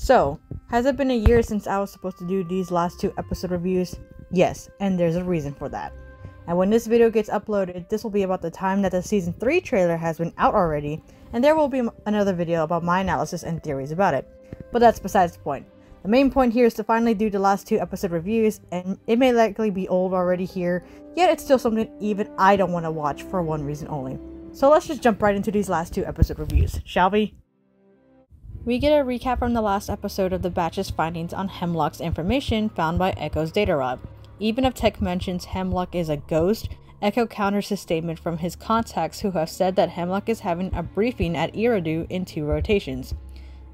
So, has it been a year since I was supposed to do these last 2 episode reviews? Yes, and there's a reason for that. And when this video gets uploaded, this will be about the time that the season 3 trailer has been out already, and there will be another video about my analysis and theories about it. But that's besides the point. The main point here is to finally do the last 2 episode reviews, and it may likely be old already here, yet it's still something even I don't want to watch for one reason only. So let's just jump right into these last 2 episode reviews, shall we? We get a recap from the last episode of the Batch's findings on Hemlock's information found by Echo's data rod. Even if Tech mentions Hemlock is a ghost, Echo counters his statement from his contacts who have said that Hemlock is having a briefing at Eridu in 2 rotations.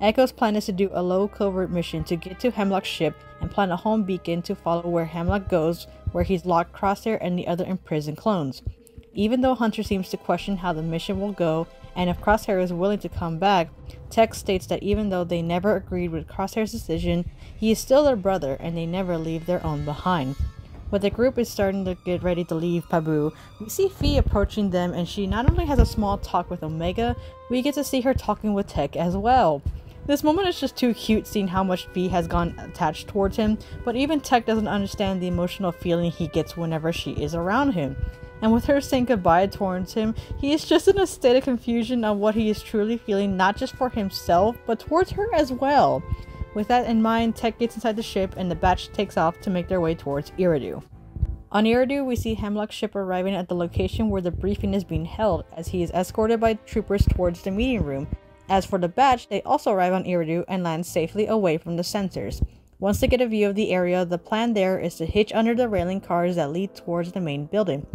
Echo's plan is to do a low covert mission to get to Hemlock's ship and plant a home beacon to follow where Hemlock goes, where he's locked Crosshair and the other imprisoned clones. Even though Hunter seems to question how the mission will go, and if Crosshair is willing to come back, Tech states that even though they never agreed with Crosshair's decision, he is still their brother and they never leave their own behind. When the group is starting to get ready to leave Pabu, we see Fi approaching them, and she not only has a small talk with Omega, we get to see her talking with Tech as well. This moment is just too cute, seeing how much Fi has gone attached towards him, but even Tech doesn't understand the emotional feeling he gets whenever she is around him. And with her saying goodbye towards him, he is just in a state of confusion on what he is truly feeling, not just for himself, but towards her as well. With that in mind, Tech gets inside the ship and the batch takes off to make their way towards Eridu. On Eridu, we see Hemlock's ship arriving at the location where the briefing is being held, as he is escorted by troopers towards the meeting room. As for the batch, they also arrive on Eridu and land safely away from the sensors. Once they get a view of the area, the plan there is to hitch under the railing cars that lead towards the main building.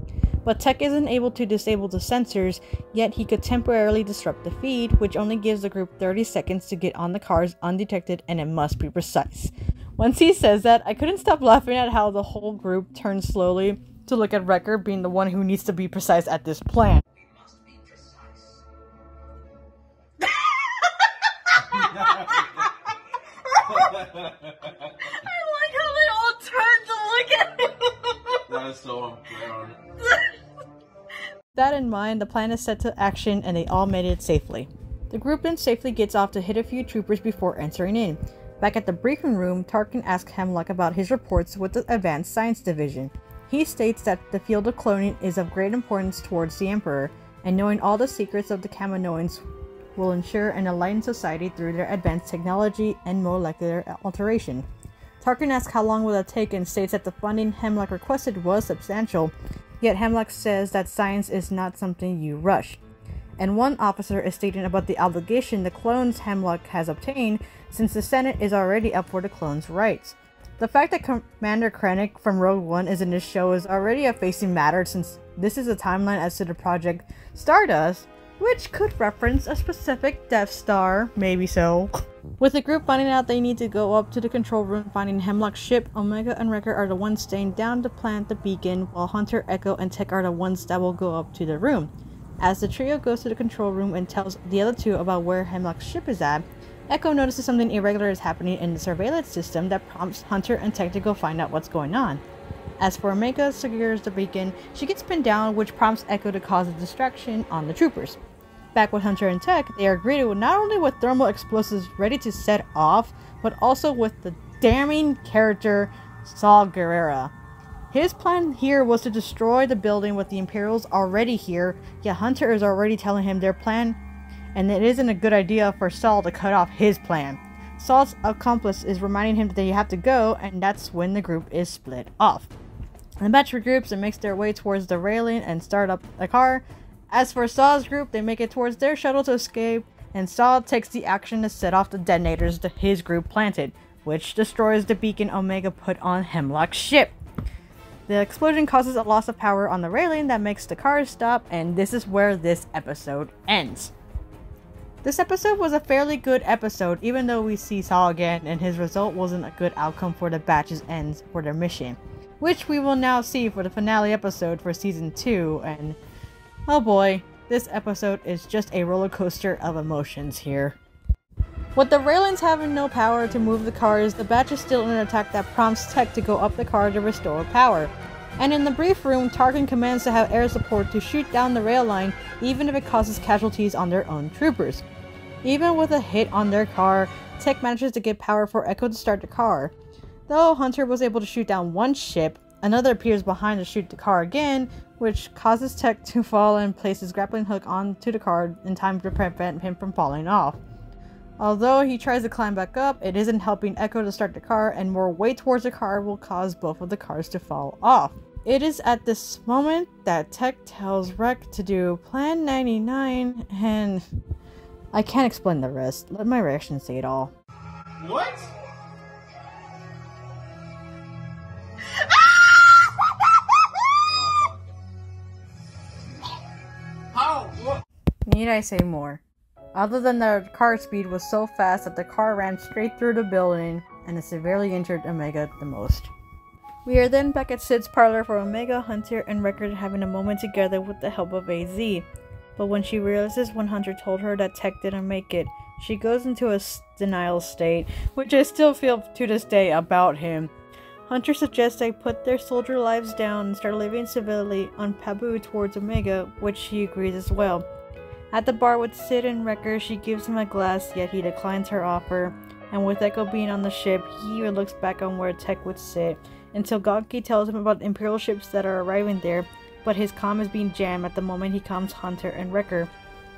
But Tech isn't able to disable the sensors, yet he could temporarily disrupt the feed, which only gives the group 30 seconds to get on the cars undetected, and it must be precise. Once he says that, I couldn't stop laughing at how the whole group turns slowly to look at Wrecker being the one who needs to be precise at this plan. It must be precise. I like how they all turn to look at him. That is so unfair. That in mind, the plan is set to action and they all made it safely. The group then safely gets off to hit a few troopers before entering in. Back at the briefing room, Tarkin asks Hemlock about his reports with the Advanced Science Division. He states that the field of cloning is of great importance towards the Emperor, and knowing all the secrets of the Kaminoans will ensure an enlightened society through their advanced technology and molecular alteration. Tarkin asks how long will it take and states that the funding Hemlock requested was substantial, yet Hemlock says that science is not something you rush. And one officer is stating about the obligation the clones Hemlock has obtained, since the Senate is already up for the clones' rights. The fact that Commander Krennic from Rogue One is in this show is already a facing matter, since this is a timeline as to the Project Stardust, which could reference a specific Death Star, maybe so. With the group finding out they need to go up to the control room finding Hemlock's ship, Omega and Wrecker are the ones staying down to plant the beacon, while Hunter, Echo, and Tech are the ones that will go up to the room. As the trio goes to the control room and tells the other 2 about where Hemlock's ship is at, Echo notices something irregular is happening in the surveillance system that prompts Hunter and Tech to go find out what's going on. As for Omega secures the beacon, she gets pinned down, which prompts Echo to cause a distraction on the troopers. Back with Hunter and Tech, they are greeted with not only with thermal explosives ready to set off, but also with the damning character Saw Gerrera. His plan here was to destroy the building with the Imperials already here, yet Hunter is already telling him their plan, and it isn't a good idea for Saul to cut off his plan. Saul's accomplice is reminding him that they have to go, and that's when the group is split off. The batch regroups and makes their way towards the railing and start up the car. As for Saul's group, they make it towards their shuttle to escape, and Saul takes the action to set off the detonators that his group planted, which destroys the beacon Omega put on Hemlock's ship. The explosion causes a loss of power on the railing that makes the cars stop, and this is where this episode ends. This episode was a fairly good episode, even though we see Saul again and his result wasn't a good outcome for the batch's ends for their mission, which we will now see for the finale episode for season 2, and oh boy, this episode is just a roller coaster of emotions here. With the railings having no power to move the cars, the batch is still in an attack that prompts Tech to go up the car to restore power. And in the brief room, Tarkin commands to have air support to shoot down the rail line, even if it causes casualties on their own troopers. Even with a hit on their car, Tech manages to get power for Echo to start the car. Though Hunter was able to shoot down one ship, another appears behind to shoot the car again, which causes Tech to fall and place his grappling hook onto the car in time to prevent him from falling off. Although he tries to climb back up, it isn't helping Echo to start the car, and more weight towards the car will cause both of the cars to fall off. It is at this moment that Tech tells Rek to do Plan 99, and I can't explain the rest. Let my reaction say it all. What? How? What? Need I say more? Other than the car speed was so fast that the car ran straight through the building, and it severely injured Omega the most. We are then back at Sid's parlor for Omega, Hunter, and Wrecker having a moment together with the help of AZ. But when she realizes when Hunter told her that Tech didn't make it, she goes into a denial state, which I still feel to this day about him. Hunter suggests they put their soldier lives down and start living civilly on Pabu towards Omega, which she agrees as well. At the bar with Sid and Wrecker, she gives him a glass, yet he declines her offer, and with Echo being on the ship, he even looks back on where Tech would sit, until Gonki tells him about Imperial ships that are arriving there, but his comm is being jammed at the moment he calms Hunter and Wrecker.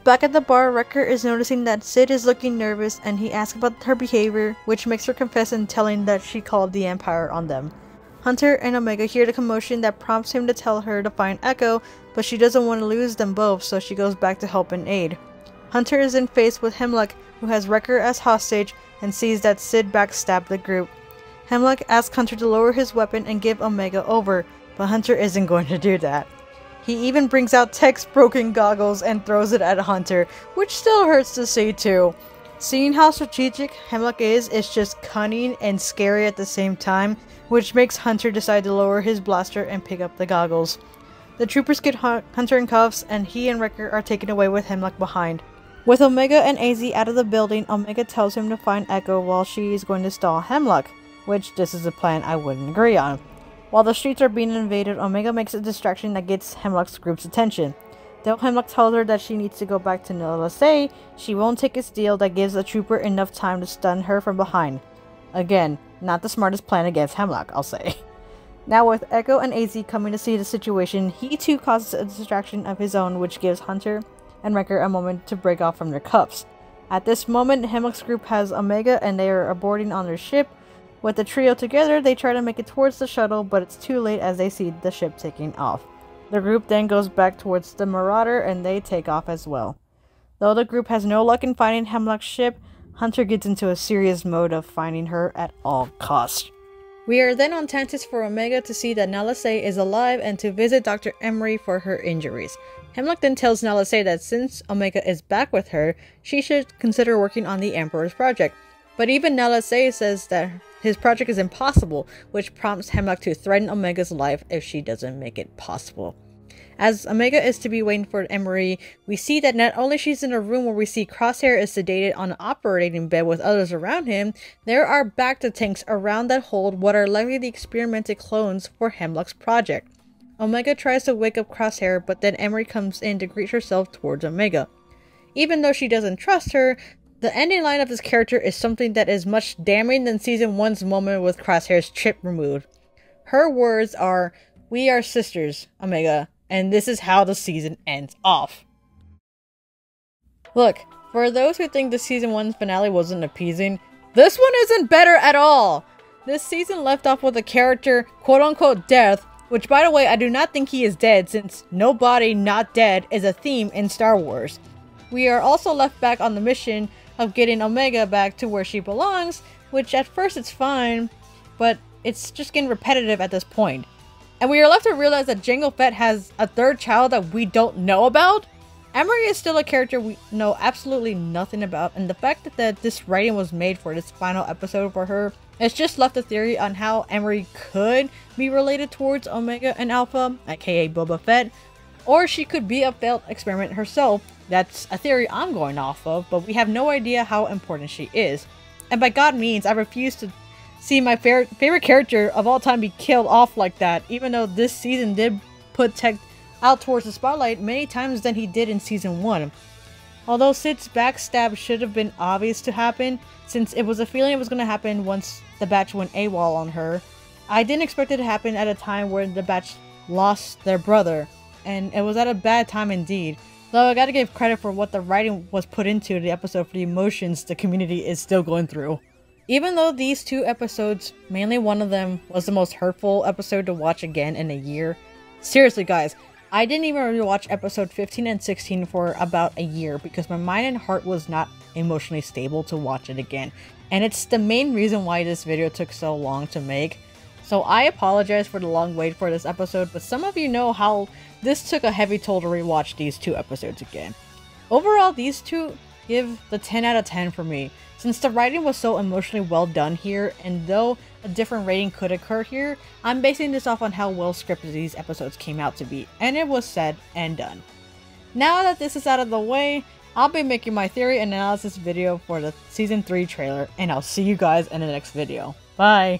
Back at the bar, Wrecker is noticing that Sid is looking nervous, and he asks about her behavior, which makes her confess in telling that she called the Empire on them. Hunter and Omega hear the commotion that prompts him to tell her to find Echo, but she doesn't want to lose them both, so she goes back to help and aid. Hunter is then faced with Hemlock, who has Wrecker as hostage, and sees that Sid backstabbed the group. Hemlock asks Hunter to lower his weapon and give Omega over, but Hunter isn't going to do that. He even brings out Tech's broken goggles and throws it at Hunter, which still hurts to see too. Seeing how strategic Hemlock is just cunning and scary at the same time, which makes Hunter decide to lower his blaster and pick up the goggles. The troopers get Hunter in cuffs, and he and Wrecker are taken away with Hemlock behind. With Omega and AZ out of the building, Omega tells him to find Echo while she is going to stall Hemlock, which this is a plan I wouldn't agree on. While the streets are being invaded, Omega makes a distraction that gets Hemlock's group's attention. Though Hemlock tells her that she needs to go back to Nala Se, she won't take his deal that gives a trooper enough time to stun her from behind. Again, not the smartest plan against Hemlock, I'll say. Now with Echo and AZ coming to see the situation, he too causes a distraction of his own, which gives Hunter and Wrecker a moment to break off from their cuffs. At this moment, Hemlock's group has Omega and they are boarding on their ship. With the trio together, they try to make it towards the shuttle, but it's too late as they see the ship taking off. The group then goes back towards the Marauder and they take off as well. Though the group has no luck in finding Hemlock's ship, Hunter gets into a serious mode of finding her at all costs. We are then on Tantus for Omega to see that Nala Se is alive and to visit Dr. Emery for her injuries. Hemlock then tells Nala Se that since Omega is back with her, she should consider working on the Emperor's project. But even Nala Se says that his project is impossible, which prompts Hemlock to threaten Omega's life if she doesn't make it possible. As Omega is to be waiting for Emery, we see that not only she's in a room where we see Crosshair is sedated on an operating bed with others around him, there are Bacta tanks around that hold what are likely the experimented clones for Hemlock's project. Omega tries to wake up Crosshair, but then Emery comes in to greet herself towards Omega. Even though she doesn't trust her, the ending line of this character is something that is much damning than Season 1's moment with Crosshair's chip removed. Her words are, "We are sisters, Omega, and this is how the season ends off." Look, for those who think the Season 1's finale wasn't appeasing, this one isn't better at all! This season left off with a character, quote-unquote death, which by the way I do not think he is dead since no body not dead is a theme in Star Wars. We are also left back on the mission of getting Omega back to where she belongs, which at first it's fine, but it's just getting repetitive at this point. And we are left to realize that Jango Fett has a third child that we don't know about? Emery is still a character we know absolutely nothing about, and the fact that this writing was made for this final episode for her, it's just left a theory on how Emery could be related towards Omega and Alpha, aka Boba Fett, or she could be a failed experiment herself. That's a theory I'm going off of, but we have no idea how important she is. And by God means, I refuse to see my favorite character of all time be killed off like that, even though this season did put Tech out towards the spotlight many times than he did in Season 1. Although Sid's backstab should have been obvious to happen, since it was a feeling it was going to happen once the batch went AWOL on her, I didn't expect it to happen at a time where the batch lost their brother, and it was at a bad time indeed. Though I gotta give credit for what the writing was put into the episode for the emotions the community is still going through. Even though these two episodes, mainly one of them, was the most hurtful episode to watch again in a year. Seriously guys, I didn't even rewatch episode 15 and 16 for about a year because my mind and heart was not emotionally stable to watch it again. And it's the main reason why this video took so long to make. So I apologize for the long wait for this episode, but some of you know how this took a heavy toll to rewatch these two episodes again. Overall, these two give the 10 out of 10 for me, since the writing was so emotionally well done here, and though a different rating could occur here, I'm basing this off on how well scripted these episodes came out to be, and it was said and done. Now that this is out of the way, I'll be making my theory and analysis video for the Season 3 trailer, and I'll see you guys in the next video. Bye!